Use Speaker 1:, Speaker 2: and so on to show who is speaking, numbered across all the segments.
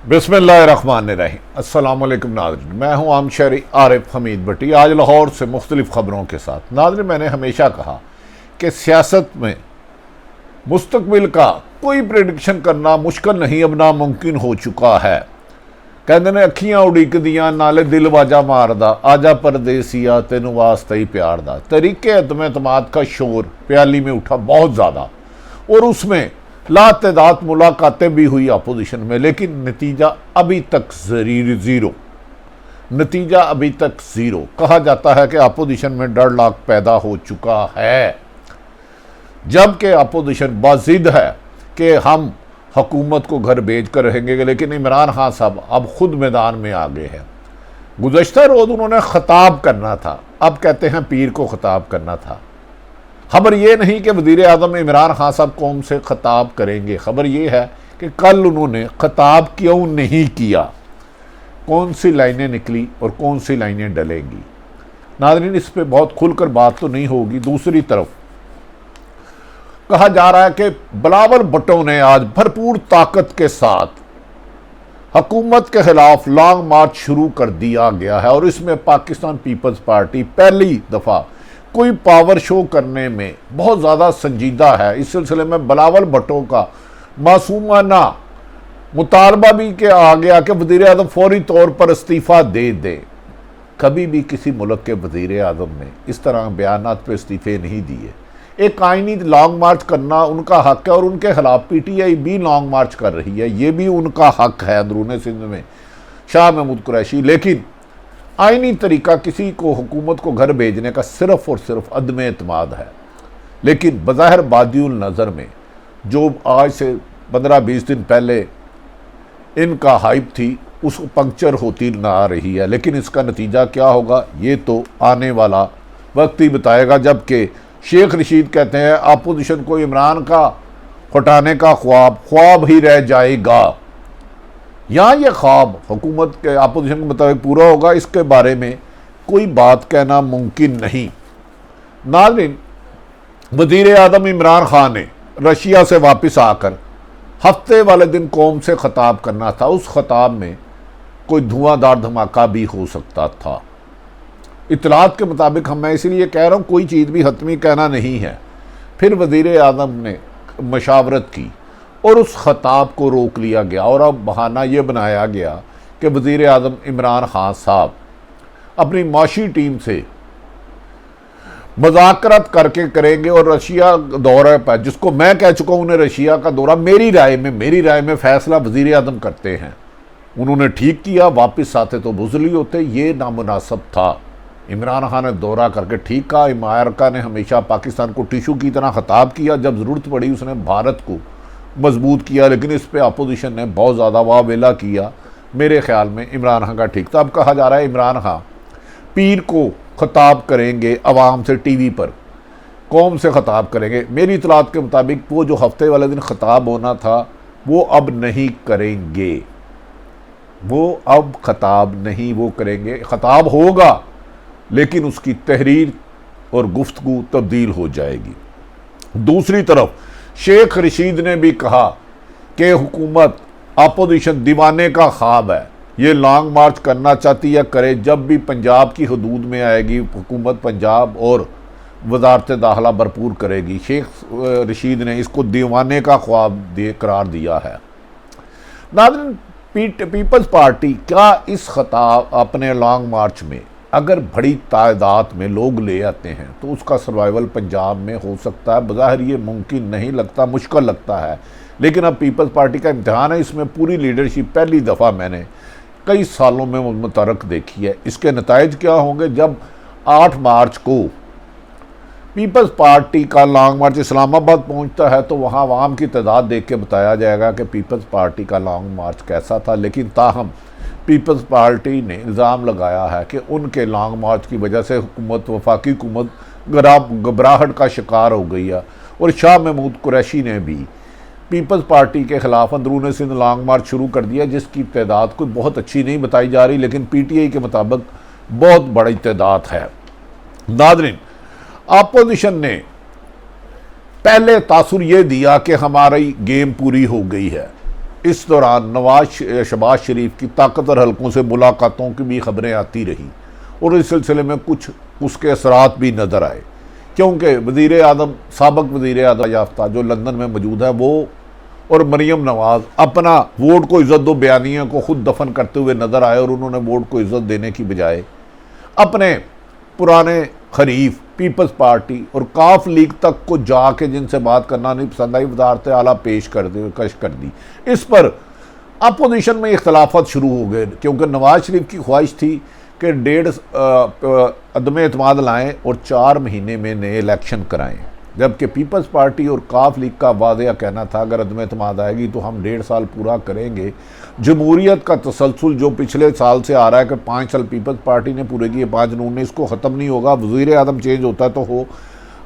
Speaker 1: बिस्मिल्लाहिर्रहमानिर्रहीम। अस्सलाम वालेकुम नाज़रीन, मैं हूँ आम शहरी आरिफ हमीद भट्टी, आज लाहौर से मुख्तलिफ ख़बरों के साथ। नाज़रीन, मैंने हमेशा कहा कि सियासत में मुस्तकबिल का कोई प्रेडिक्शन करना मुश्किल नहीं, अब नामुमकिन हो चुका है। कहते ने अखियां उड़ीक दियां नाले दिल वाजा मारदा, आजा परदेसिया तेनू वास्ते ही प्यार दा। तरीके अदम एतमाद का शोर प्याली में उठा बहुत ज़्यादा, और उसमें लातदाद मुलाकातें भी हुई अपोजिशन में, लेकिन नतीजा अभी तक ज़ीरो। नतीजा अभी तक ज़ीरो। कहा जाता है कि अपोजिशन में डर लाख पैदा हो चुका है, जबकि अपोजिशन बाजिद है कि हम हुकूमत को घर भेज कर रहेंगे, लेकिन इमरान खान साहब अब खुद मैदान में आ गए हैं। गुज़श्ता रोज़ उन्होंने ख़िताब करना था, अब कहते हैं पीर को ख़िताब करना था। खबर ये नहीं कि वज़ीर आज़म इमरान खान साहब कौम से ख़िताब करेंगे, खबर ये है कि कल उन्होंने ख़िताब क्यों नहीं किया, कौन सी लाइनें निकली और कौन सी लाइनें डलेंगी। नाज़रीन, इस पर बहुत खुलकर बात तो नहीं होगी। दूसरी तरफ कहा जा रहा है कि बिलावल भुट्टो ने आज भरपूर ताकत के साथ हुकूमत के खिलाफ लॉन्ग मार्च शुरू कर दिया गया है, और इसमें पाकिस्तान पीपल्स पार्टी पहली दफ़ा कोई पावर शो करने में बहुत ज़्यादा संजीदा है। इस सिलसिले में बिलावल भुट्टो का मासूमाना मुतालबा भी के आ गया कि वज़ीर आज़म फौरी तौर पर इस्तीफ़ा दे दे। कभी भी किसी मुल्क के वज़ीर आज़म ने इस तरह बयानात पर इस्तीफ़े नहीं दिए। एक आइनी लॉन्ग मार्च करना उनका हक है, और उनके खिलाफ PTI भी लॉन्ग मार्च कर रही है, ये भी उनका हक है अंदरून सिंध में शाह महमूद कुरैशी। लेकिन आइनी तरीका किसी को हुकूमत को घर भेजने का सिर्फ और सिर्फ अदम एतमाद है। लेकिन बज़ाहिर बादिउल नज़र में जो आज से 15-20 दिन पहले इनका हाइप थी, उस पंक्चर होती ना आ रही है। लेकिन इसका नतीजा क्या होगा ये तो आने वाला वक्त ही बताएगा। जबकि शेख रशीद कहते हैं अपोजिशन को इमरान का हटाने का ख्वाब ही रह जाएगा, या ये ख्वाब हुकूमत के अपोजिशन के मुताबिक पूरा होगा, इसके बारे में कोई बात कहना मुमकिन नहीं। नाज़रीन, वज़ीर आज़म इमरान खान ने रशिया से वापस आकर हफ्ते वाले दिन कौम से ख़िताब करना था। उस ख़िताब में कोई धुआंधार धमाका भी हो सकता था। इतलात के मुताबिक मैं इसलिए कह रहा हूँ, कोई चीज़ भी हतमी कहना नहीं है। फिर वज़ीर आज़म ने मशावरत की और उस ख़िताब को रोक लिया गया, और अब बहाना ये बनाया गया कि वज़ीर आज़म इमरान खान साहब अपनी माशी टीम से मुज़ाकरत करके करेंगे, और रशिया दौरे पर, जिसको मैं कह चुका हूँ उन्हें रशिया का दौरा मेरी राय में फ़ैसला वज़ीर आज़म करते हैं। उन्होंने ठीक किया, वापस आते तो बुज़ली होते, ये नामुनासिब था। इमरान खान ने दौरा करके ठीक कहा। अमेरिका ने हमेशा पाकिस्तान को टिशू की तरह ख़िताब किया, जब ज़रूरत पड़ी उसने भारत को मजबूत किया, लेकिन इस पे अपोजिशन ने बहुत ज़्यादा वावेला किया। मेरे ख्याल में इमरान खान का ठीक था। अब कहा जा रहा है इमरान खान पीर को ख़िताब करेंगे, अवाम से TV पर कौम से ख़िताब करेंगे। मेरी इतलात के मुताबिक वो जो हफ्ते वाले दिन ख़िताब होना था वो अब नहीं करेंगे, वो अब ख़िताब नहीं वो करेंगे। ख़िताब होगा लेकिन उसकी तहरीर और गुफ्तगू तब्दील हो जाएगी। दूसरी तरफ शेख रशीद ने भी कहा कि हुकूमत अपोजिशन दीवाने का ख्वाब है, ये लॉन्ग मार्च करना चाहती है करे, जब भी पंजाब की हदूद में आएगी हुकूमत पंजाब और वजारत दाखिला भरपूर करेगी। शेख रशीद ने इसको दीवाने का ख्वाब करार दिया है। नाज़रीन, पीपल्स पार्टी क्या इस ख़िताब अपने लॉन्ग मार्च में अगर बड़ी तादाद में लोग ले आते हैं तो उसका सर्वाइवल पंजाब में हो सकता है? बज़ाहिर ये मुमकिन नहीं लगता, मुश्किल लगता है। लेकिन अब पीपल्स पार्टी का इम्तिहान है, इसमें पूरी लीडरशिप पहली दफ़ा मैंने कई सालों में मुतरक देखी है। इसके नताइज क्या होंगे? जब 8 मार्च को पीपल्स पार्टी का लॉन्ग मार्च इस्लामाबाद पहुंचता है तो वहां आवाम की तादाद देख के बताया जाएगा कि पीपल्स पार्टी का लॉन्ग मार्च कैसा था। लेकिन ताहम पीपल्स पार्टी ने इल्ज़ाम लगाया है कि उनके लॉन्ग मार्च की वजह से हुकूमत, वफाकी हुकूमत घबराहट का शिकार हो गई है, और शाह महमूद कुरैशी ने भी पीपल्स पार्टी के ख़िलाफ़ अंदरून सिंध लॉन्ग मार्च शुरू कर दिया, जिसकी तादाद कोई बहुत अच्छी नहीं बताई जा रही, लेकिन PTI के मुताबिक बहुत बड़ी तादाद है। नाज़रीन, अपोजिशन ने पहले तासुर ये दिया कि हमारी गेम पूरी हो गई है, इस दौरान शहबाज शरीफ की ताकतवर हलकों से मुलाकातों की भी खबरें आती रही और इस सिलसिले में कुछ उसके असरात भी नज़र आए, क्योंकि वज़ीर आज़म, साबिक़ वज़ीर आज़म याफ्ता जो लंदन में मौजूद है, वो और मरियम नवाज़ अपना वोट को इज़्ज़त दो बयानिया को खुद दफन करते हुए नज़र आए और उन्होंने वोट को इज़्ज़त देने की बजाय अपने पुराने खरीफ पीपल्स पार्टी और काफ लीग तक को जाके जिनसे बात करना नहीं पसंद आई, वज़ारत आला पेश कर दी। इस पर अपोजिशन में इख्तलाफात शुरू हो गए, क्योंकि नवाज शरीफ की ख्वाहिश थी कि 1.5 अदम एतमाद लाएँ और 4 महीने में नए इलेक्शन कराएँ, जबकि पीपल्स पार्टी और काफ लीग का वाज़ेह कहना था अगर अदम एतमाद आएगी तो हम 1.5 साल पूरा करेंगे। जमहूरियत का तसलसल जो पिछले साल से आ रहा है कि 5 साल पीपल्स पार्टी ने पूरे किए, 5 जून ने इसको ख़त्म नहीं होगा, वज़ीर आज़म चेंज होता है तो हो।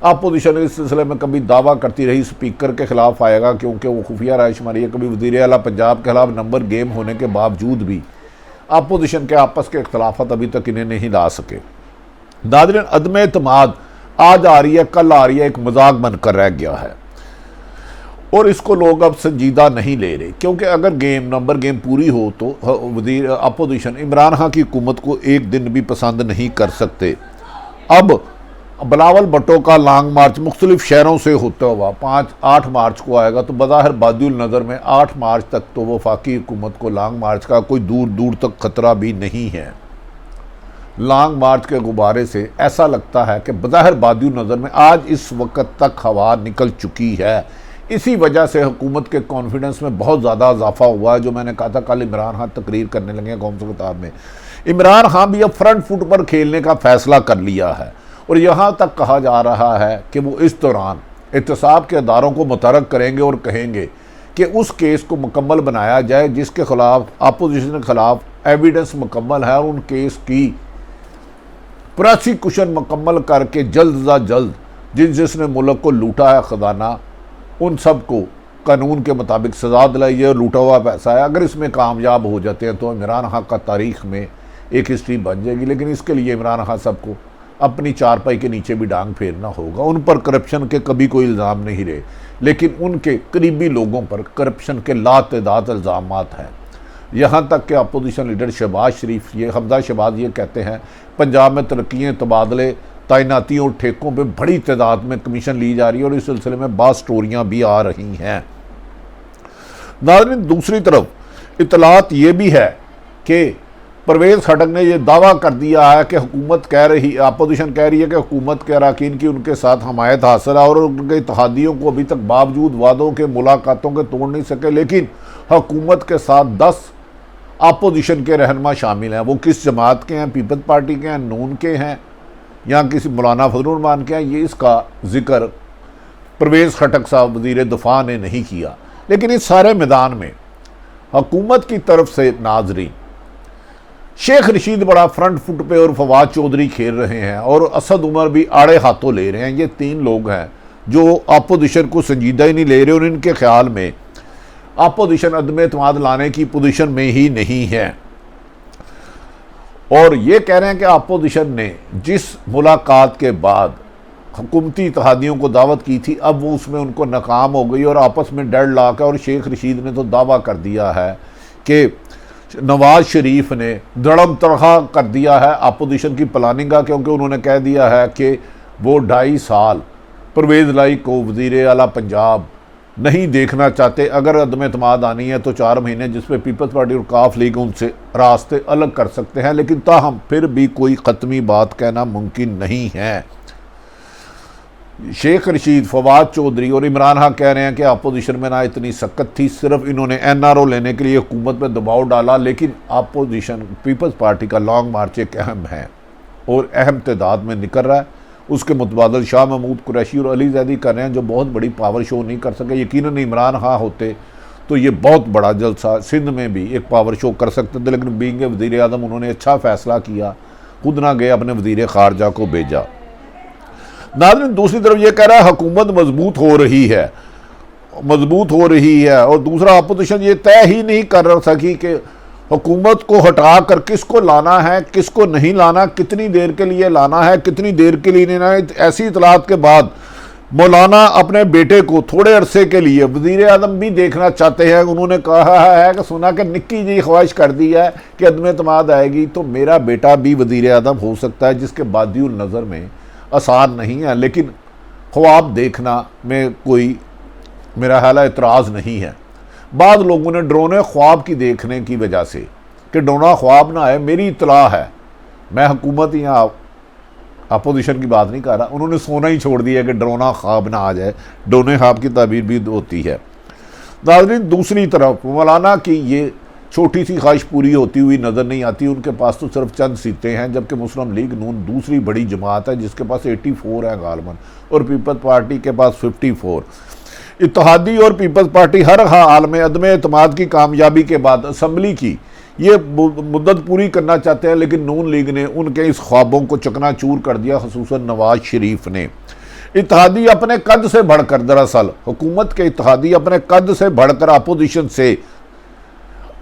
Speaker 1: अपोजिशन इस सिलसिले में कभी दावा करती रही स्पीकर के खिलाफ आएगा, क्योंकि वो खुफिया रायशुमारी है, कभी वज़ीर आला पंजाब के खिलाफ नंबर गेम होने के बावजूद भी अपोजिशन के आपस के इख्तलाफात अभी तक इन्हें नहीं ला सके। नाज़रीन, अदम एतमाद आज आ रही है, कल आ रही है, एक मजाक बनकर रह गया है और इसको लोग अब संजीदा नहीं ले रहे, क्योंकि अगर नंबर गेम पूरी हो तो वज़ीर अपोजिशन इमरान खान की हुकूमत को एक दिन भी पसंद नहीं कर सकते। अब बिलावल भुट्टो का लॉन्ग मार्च मुख्तलिफ शहरों से होता हुआ 8 मार्च को आएगा, तो बज़ाहिर बादियुल नज़र में 8 मार्च तक तो वफाकी हुकूमत को लॉन्ग मार्च का कोई दूर दूर तक खतरा भी नहीं है। लॉन्ग मार्च के गुब्बारे से ऐसा लगता है कि बज़ाहिर बादियुल नज़र में आज इस वक्त तक हवा निकल चुकी है। इसी वजह से हुकूमत के कॉन्फिडेंस में बहुत ज़्यादा इजाफा हुआ है। जो मैंने कहा था कल इमरान खान तकरीर करने लगे हैं कौम से खिताब में, इमरान खान भी अब फ्रंट फुट पर खेलने का फैसला कर लिया है और यहाँ तक कहा जा रहा है कि वो इस दौरान एहतसाब के अदारों को मुतरक करेंगे और कहेंगे कि उस केस को मुकम्मल बनाया जाए जिसके खिलाफ अपोजिशन के खिलाफ एविडेंस मुकम्मल है और उन केस की प्रोसिक्यूशन मुकम्मल करके जल्द अज जल्द जिसने मुल्क को लूटा है ख़जाना, उन सब को कानून के मुताबिक सज़ा दिलाई जाए। लूटा हुआ पैसा है, अगर इसमें कामयाब हो जाते हैं तो इमरान खान का तारीख़ में एक हिस्ट्री बन जाएगी। लेकिन इसके लिए इमरान खान सबको अपनी चारपाई के नीचे भी डांग फेरना होगा। उन पर करप्शन के कभी कोई इल्ज़ाम नहीं रहे, लेकिन उनके करीबी लोगों पर करप्शन के लातदाद इल्ज़ामात हैं। यहाँ तक कि अपोजिशन लीडर शहबाज शरीफ, ये हमजा शहबाज, ये कहते हैं पंजाब में तरक्कियाँ, तबादले, तैनातियों और ठेकों पे बड़ी तादाद में कमीशन ली जा रही है और इस सिलसिले में बात स्टोरियाँ भी आ रही हैं। नाज़रीन, दूसरी तरफ इतलात ये भी है कि परवेज़ खटक ने यह दावा कर दिया है कि हुकूमत कह रही, अपोजिशन कह रही है कि हुकूमत के अरकान की उनके साथ हमायत हासिल है और उनके इत्तेहादियों को अभी तक बावजूद वादों के, मुलाकातों के तोड़ नहीं सके। लेकिन हुकूमत के साथ 10 अपोजिशन के रहनुमा शामिल हैं। वो किस जमात के हैं, पीपल्स पार्टी के हैं, नून के हैं या किसी मौलाना फजलुर रहमान के हैं, ये इसका जिक्र परवेज़ खटक साहब वज़ीर दिफा ने नहीं किया। लेकिन इस सारे मैदान में हुकूमत की तरफ से नाज़रीन शेख रशीद बड़ा फ्रंट फुट पे और फवाद चौधरी खेल रहे हैं और असद उमर भी आड़े हाथों ले रहे हैं। ये 3 लोग हैं जो अपोजिशन को संजीदा ही नहीं ले रहे और इनके ख्याल में अपोजिशन अदम एतमाद लाने की पोजीशन में ही नहीं है और ये कह रहे हैं कि अपोजिशन ने जिस मुलाकात के बाद हुकूमती इत्तेहादियों को दावत की थी, अब वो उसमें उनको नाकाम हो गई और आपस में डेडलॉक है। और शेख रशीद ने तो दावा कर दिया है कि नवाज शरीफ ने धड़म तरह कर दिया है अपोजिशन की प्लानिंग का, क्योंकि उन्होंने कह दिया है कि वो 2.5 साल परवेज़ लाई को वज़ीर आला पंजाब नहीं देखना चाहते। अगर अदम एतमाद आनी है तो 4 महीने, जिसपे पीपल्स पार्टी और काफ लीग उनसे रास्ते अलग कर सकते हैं, लेकिन ताहम फिर भी कोई ख़त्मी बात कहना मुमकिन नहीं है। शेख रशीद, फवाद चौधरी और इमरान खान कह रहे हैं कि अपोजिशन में ना इतनी सख्त थी, सिर्फ इन्होंने NRO लेने के लिए हुकूमत पर दबाव डाला। लेकिन अपोजिशन पीपल्स पार्टी का लॉन्ग मार्च एक अहम है और अहम तादाद में निकल रहा है। उसके मुतबादल शाह महमूद कुरैशी और अली जैदी कर रहे हैं, जो बहुत बड़ी पावर शो नहीं कर सके। यकीनन इमरान खान होते तो ये बहुत बड़ा जलसा सिंध में भी एक पावर शो कर सकते थे, लेकिन बीइंग वज़ीर आज़म उन्होंने अच्छा फैसला किया, खुद ना गए, अपने वज़ीर ख़ारजा को भेजा। नाज़रीन, दूसरी तरफ ये कह रहा है हुकूमत मजबूत हो रही है और दूसरा अपोजिशन ये तय ही नहीं कर सकी कि हुकूमत को हटा कर किसको लाना है, किसको नहीं लाना, कितनी देर के लिए लाना है, कितनी देर के लिए नहीं लाना है। ऐसी इतलात के बाद मौलाना अपने बेटे को थोड़े अरसे के लिए वज़ीर आज़म भी देखना चाहते हैं। उन्होंने कहा है कि सुना कि निक्की जी ख्वाहिश कर दी है कि अदम एतमाद आएगी तो मेरा बेटा भी वज़ीर आज़म हो सकता है, जिसके बादियुल नज़र में आसान नहीं है, लेकिन ख्वाब देखना में कोई मेरा ख्याल एतराज़ नहीं है। बाद लोगों ने ड्रोने ख्वाब की देखने की वजह से कि ड्रोना ख्वाब ना आए, मेरी इतला है, मैं हुकूमत या अपोजिशन की बात नहीं कर रहा, उन्होंने सोना ही छोड़ दिया कि ड्रोना ख्वाब ना आ जाए। ड्रोने ख्वाब की ताबीर भी होती है। नाज़रीन, दूसरी तरफ मौलाना की ये छोटी सी ख्वाहिश पूरी होती हुई नज़र नहीं आती। उनके पास तो सिर्फ चंद सीटें हैं, जबकि मुस्लिम लीग नून दूसरी बड़ी जमात है जिसके पास 84 है गालबन, और पीपल्स पार्टी के पास 54। इत्तेहादी और पीपल्स पार्टी हर हाल में अदम एतमाद की कामयाबी के बाद असम्बली की ये मुद्दत पूरी करना चाहते हैं, लेकिन नून लीग ने उनके इस ख्वाबों को चकनाचूर कर दिया, खसूसन नवाज शरीफ ने। इत्तेहादी अपने कद से बढ़कर, दरअसल हुकूमत के इत्तेहादी अपने कद से बढ़कर अपोजिशन से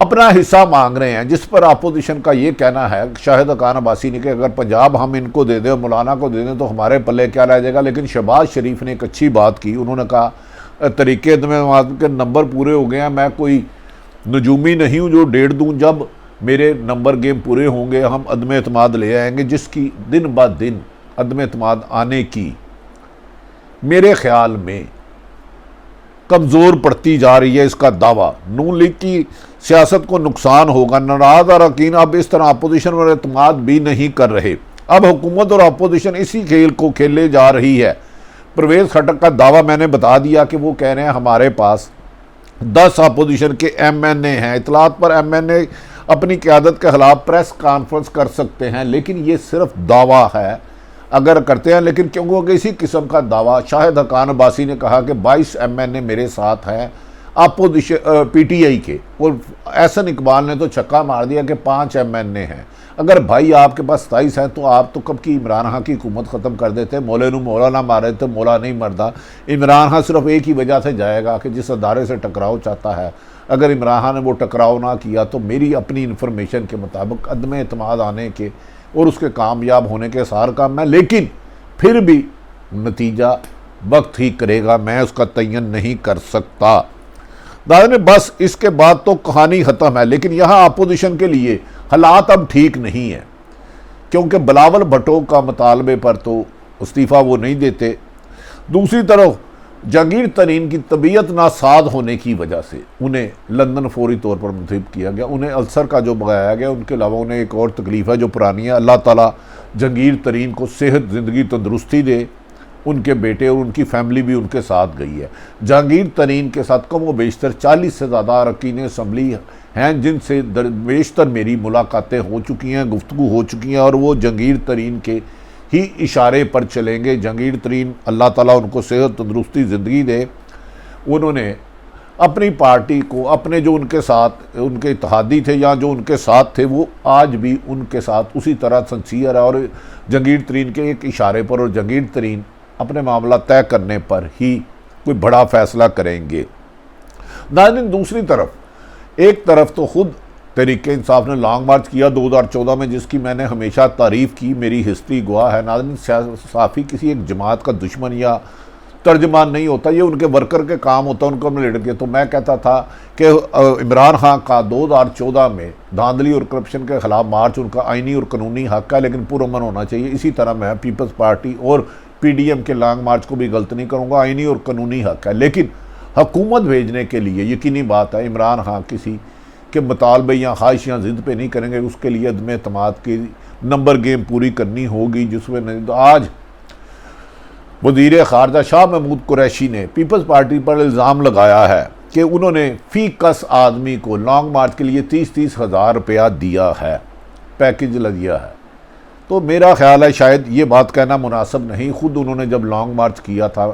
Speaker 1: अपना हिस्सा मांग रहे हैं, जिस पर अपोजिशन का ये कहना है शाहिद खान अब्बासी ने कि अगर पंजाब हम इनको दे दें और मौलाना को दे दें तो हमारे पल्ले क्या रह जाएगा। लेकिन शहबाज शरीफ ने एक अच्छी बात की, उन्होंने कहा तरीके अदम के नंबर पूरे हो गए हैं, मैं कोई नजूमी नहीं हूँ जो डेढ़ दूँ, जब मेरे नंबर गेम पूरे होंगे हम अदम एतमाद ले आएंगे, जिसकी दिन ब दिन अदम एतमाद आने की मेरे ख्याल में कमज़ोर पड़ती जा रही है। इसका दावा नून लीग की सियासत को नुकसान होगा। नाराज अरकान अब इस तरह अपोजिशन पर एतमाद भी नहीं कर रहे। अब हुकूमत और अपोजिशन इसी खेल को खेले जा रही है। परवेज़ खट्टर का दावा मैंने बता दिया कि वो कह रहे हैं हमारे पास 10 अपोजिशन के MNA हैं। इतलात पर MNA अपनी क़यादत के खिलाफ प्रेस कॉन्फ्रेंस कर सकते हैं, लेकिन ये सिर्फ दावा है अगर करते हैं। लेकिन क्योंकि इसी किस्म का दावा शाहिद खान अब्बासी ने कहा कि 22 MNA मेरे साथ हैं अपोजिशन PTI के, और एहसन इकबाल ने तो छक्का मार दिया कि 5 MNA हैं। अगर भाई आपके पास 27 हैं तो आप तो कब की इमरान खान की हुकूमत ख़त्म कर देते। मौले नू मौला ना मारे तो मौला नहीं मरदा। इमरान खान सिर्फ एक ही वजह से जाएगा कि जिस अदारे से टकराव चाहता है, अगर इमरान खान ने वो टकराव ना किया तो मेरी अपनी इन्फॉर्मेशन के मुताबिक अदम एतमाद आने के और उसके कामयाब होने के सार काम है। लेकिन फिर भी नतीजा वक्त ही करेगा, मैं उसका तयन नहीं कर सकता। दादा ने बस इसके बाद तो कहानी ख़त्म है। लेकिन यहाँ अपोजिशन के लिए हालात अब ठीक नहीं है, क्योंकि बिलावल भुट्टो का मुतालबे पर तो इस्तीफ़ा वो नहीं देते। दूसरी तरफ जहांगीर तरीन की तबीयत नासाज होने की वजह से उन्हें लंदन फौरी तौर पर मुंतखब किया गया। उन्हें अल्सर का जो बगाया गया, उनके अलावा उन्हें एक और तकलीफ़ है जो पुरानी है। अल्लाह ताला जहांगीर तरीन को सेहत, ज़िंदगी, तंदुरुस्ती दे। उनके बेटे और उनकी फैमिली भी उनके साथ गई है। जहांगीर तरीन के साथ कम व बेशतर 40 से ज़्यादा अरकान असम्बली हैं, जिनसे बेशतर मेरी मुलाकातें हो चुकी हैं, गुफ्तगू हो चुकी हैं, और वो जहांगीर तरीन के ही इशारे पर चलेंगे। जहांगीर तरीन अल्लाह ताला उनको सेहत, तंदुरुस्ती, ज़िंदगी दे। उन्होंने अपनी पार्टी को, अपने जो उनके साथ उनके इत्तेहादी थे या जो उनके साथ थे, वो आज भी उनके साथ उसी तरह सिंसियर है, और जहांगीर तरीन के एक इशारे पर और जहांगीर तरीन अपने मामला तय करने पर ही कोई बड़ा फैसला करेंगे। नाज़रीन, दूसरी तरफ एक तरफ तो खुद तहरीके इंसाफ ने लॉन्ग मार्च किया 2014 में, जिसकी मैंने हमेशा तारीफ़ की, मेरी हिस्ट्री गवाह है। नाज़रीन, साफ़ी किसी एक जमात का दुश्मन या तर्जमान नहीं होता, ये उनके वर्कर के काम होता है, उनको हमने लड़ के। तो मैं कहता था कि इमरान खान का 2014 में धांधली और करप्शन के ख़िलाफ़ मार्च उनका आइनी और कानूनी हक़ है, लेकिन पुरअमन होना चाहिए। इसी तरह मैं पीपल्स पार्टी और PDM के लॉन्ग मार्च को भी गलत नहीं करूँगा, आइनी और कानूनी हक़ है। लेकिन हुकूमत भेजने के लिए यकीनी बात है इमरान खान किसी के मुतालबे या ख्वाहिश या ज़िद पे नहीं करेंगे। उसके लिए अदम एतमाद की नंबर गेम पूरी करनी होगी, जिसमें आज वज़ीर ख़ारजा शाह महमूद कुरैशी ने पीपल्स पार्टी पर इल्ज़ाम लगाया है कि उन्होंने फ़ी कस आदमी को लॉन्ग मार्च के लिए 30-30 हज़ार रुपया दिया है, पैकेज दिया है। तो मेरा ख्याल है शायद ये बात कहना मुनासिब नहीं। ख़ुद उन्होंने जब लॉन्ग मार्च किया था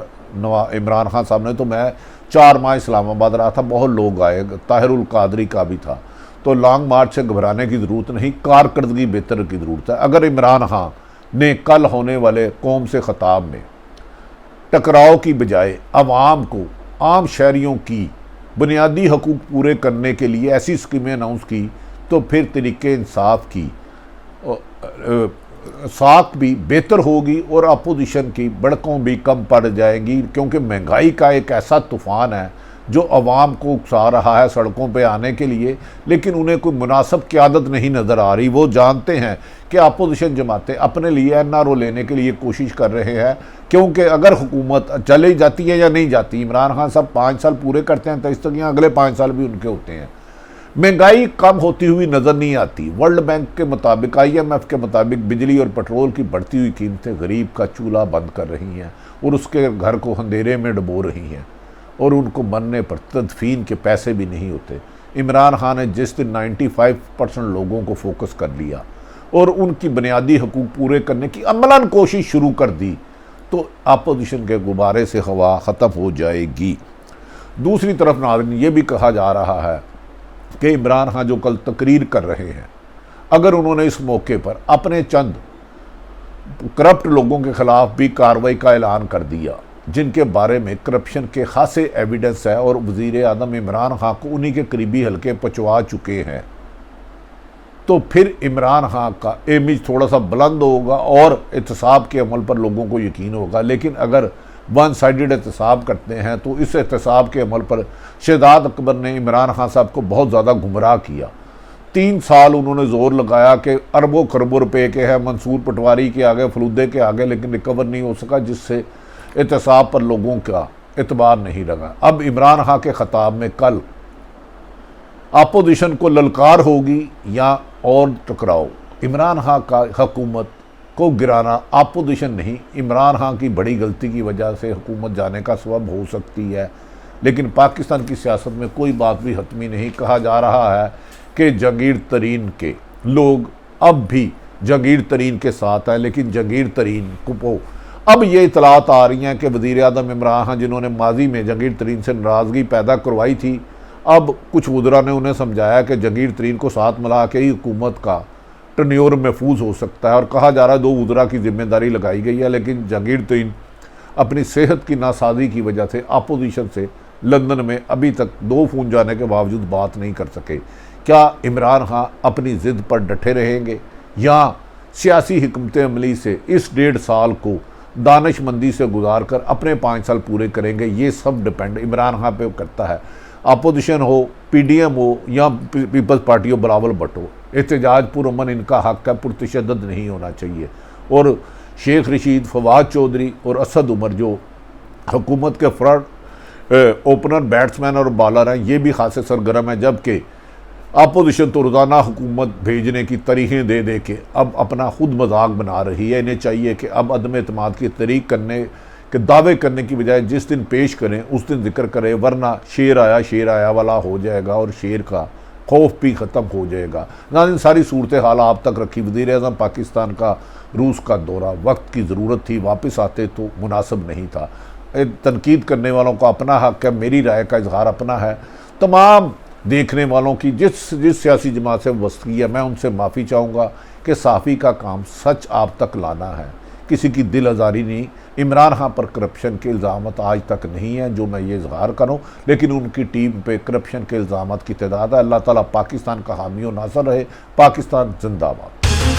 Speaker 1: इमरान खान साहब ने, तो मैं 4 माह इस्लामाबाद रहा था, बहुत लोग आए, ताहिरुल कादरी का भी था। तो लॉन्ग मार्च से घबराने की ज़रूरत नहीं, कारकर्दगी बेहतर की ज़रूरत है। अगर इमरान खान ने कल होने वाले कौम से ख़िताब में टकराव की बजाय अवाम को, आम शहरियों की बुनियादी हकूक़ पूरे करने के लिए ऐसी स्कीमें अनाउंस की, तो फिर तरीके इंसाफ की साख भी बेहतर होगी और अपोजिशन की भड़कों भी कम पड़ जाएंगी, क्योंकि महंगाई का एक ऐसा तूफ़ान है जो अवाम को उकसा रहा है सड़कों पे आने के लिए, लेकिन उन्हें कोई मुनासिब क़यादत नहीं नज़र आ रही। वो जानते हैं कि अपोजिशन जमातें अपने लिए एनआरओ लेने के लिए कोशिश कर रहे हैं, क्योंकि अगर हुकूमत चली जाती है या नहीं जाती, इमरान खान साहब 5 साल पूरे करते हैं तो इस तरह अगले 5 साल भी उनके होते हैं, महंगाई कम होती हुई नज़र नहीं आती। वर्ल्ड बैंक के मुताबिक, IMF के मुताबिक बिजली और पेट्रोल की बढ़ती हुई कीमतें गरीब का चूल्हा बंद कर रही हैं और उसके घर को अंधेरे में डुबो रही हैं, और उनको मरने पर तदफीन के पैसे भी नहीं होते। इमरान खान ने जिस दिन 95% लोगों को फोकस कर लिया और उनकी बुनियादी हकूक़ पूरे करने की अमलन कोशिश शुरू कर दी, तो अपोजिशन के गुब्बारे से हवा ख़त्म हो जाएगी। दूसरी तरफ नाज़रीन, ये भी कहा जा रहा है कि इमरान खान जो कल तकरीर कर रहे हैं, अगर उन्होंने इस मौके पर अपने चंद करप्ट लोगों के ख़िलाफ़ भी कार्रवाई का ऐलान कर दिया जिनके बारे में करप्शन के खासे एविडेंस है और वज़ीर आज़म इमरान खान को उन्हीं के करीबी हल्के पहुँचवा चुके हैं, तो फिर इमरान खान का इमेज थोड़ा सा बुलंद होगा और एहतसाब के अमल पर लोगों को यकीन होगा। लेकिन अगर वन साइडेड एहतसाब करते हैं तो इस एहतसाब के अमल पर शहजाद अकबर ने इमरान खान साहब को बहुत ज़्यादा गुमराह किया। 3 साल उन्होंने ज़ोर लगाया कि अरबों खरबों रुपए के हैं, मंसूर पटवारी के आगे, फलूदे के आगे, लेकिन रिकवर नहीं हो सका, जिससे एहतसाब पर लोगों का एतबार नहीं लगा। अब इमरान खान के ख़िताब में कल अपोजिशन को ललकार होगी या और टकराओ। इमरान खान का हुकूमत को गिराना अपोजिशन नहीं, इमरान खान की बड़ी गलती की वजह से हुकूमत जाने का सबब हो सकती है, लेकिन पाकिस्तान की सियासत में कोई बात भी हतमी नहीं। कहा जा रहा है कि जहांगीर तरीन के लोग अब भी जहांगीर तरीन के साथ हैं, लेकिन जहांगीर तरीन को अब ये इतलात आ रही हैं कि वज़ीर आज़म इमरान खान, जिन्होंने माजी में जहांगीर तरीन से नाराज़गी पैदा करवाई थी, अब कुछ वज़रा ने उन्हें समझाया कि जहांगीर तरीन को साथ मिला के ही हुकूमत का टर्न्योर महफूज हो सकता है। और कहा जा रहा है 2 वज़रा की जिम्मेदारी लगाई गई है, लेकिन जहांगीर तरीन अपनी सेहत की नासाजी की वजह से अपोजिशन से लंदन में अभी तक 2 फ़ोन जाने के बावजूद बात नहीं कर सके। क्या इमरान खान अपनी ज़िद पर डटे रहेंगे या सियासी हिकमत अमली से इस 1.5 साल को दानिशमंदी से गुजार कर अपने 5 साल पूरे करेंगे? ये सब डिपेंड इमरान खान पे करता है। अपोजिशन हो, PDM हो या पीपल्स पार्टी हो, बिलावल भट्टो, एहतजाज पुरअमन इनका हक है, पुरतशद्दद नहीं होना चाहिए। और शेख रशीद, फवाद चौधरी और असद उमर जो हुकूमत के फ्रंट ओपनर, बैट्समैन और बॉलर हैं, ये भी खासे सरगर्म हैं, जबकि अपोजिशन तो रोज़ाना हुकूमत भेजने की तारीखें दे दे के अब अपना खुद मजाक बना रही है। इन्हें चाहिए कि अब अदम एतमाद की तहरीक करने के दावे करने की बजाय जिस दिन पेश करें उस दिन जिक्र करें, वरना शेर आया वाला हो जाएगा और शेर का खौफ भी ख़त्म हो जाएगा। नाज़रीन, सारी सूरत हाल आप तक रखी। वज़ीर आज़म पाकिस्तान का रूस का दौरा वक्त की ज़रूरत थी, वापस आते तो मुनासिब नहीं था। तनकीद करने वालों का अपना हक है, मेरी राय का इजहार अपना है। तमाम देखने वालों की जिस सियासी जमात से वस्ती है, मैं उनसे माफ़ी चाहूँगा कि साफ़ी का काम सच आप तक लाना है, किसी की दिल आज़ारी नहीं। इमरान खान पर करप्शन के इल्ज़ामात आज तक नहीं हैं जो मैं ये इजहार करूँ, लेकिन उनकी टीम पे करप्शन के इल्ज़ामात की तादाद है। अल्लाह ताला पाकिस्तान का हामी और नासर रहे। पाकिस्तान जिंदाबाद।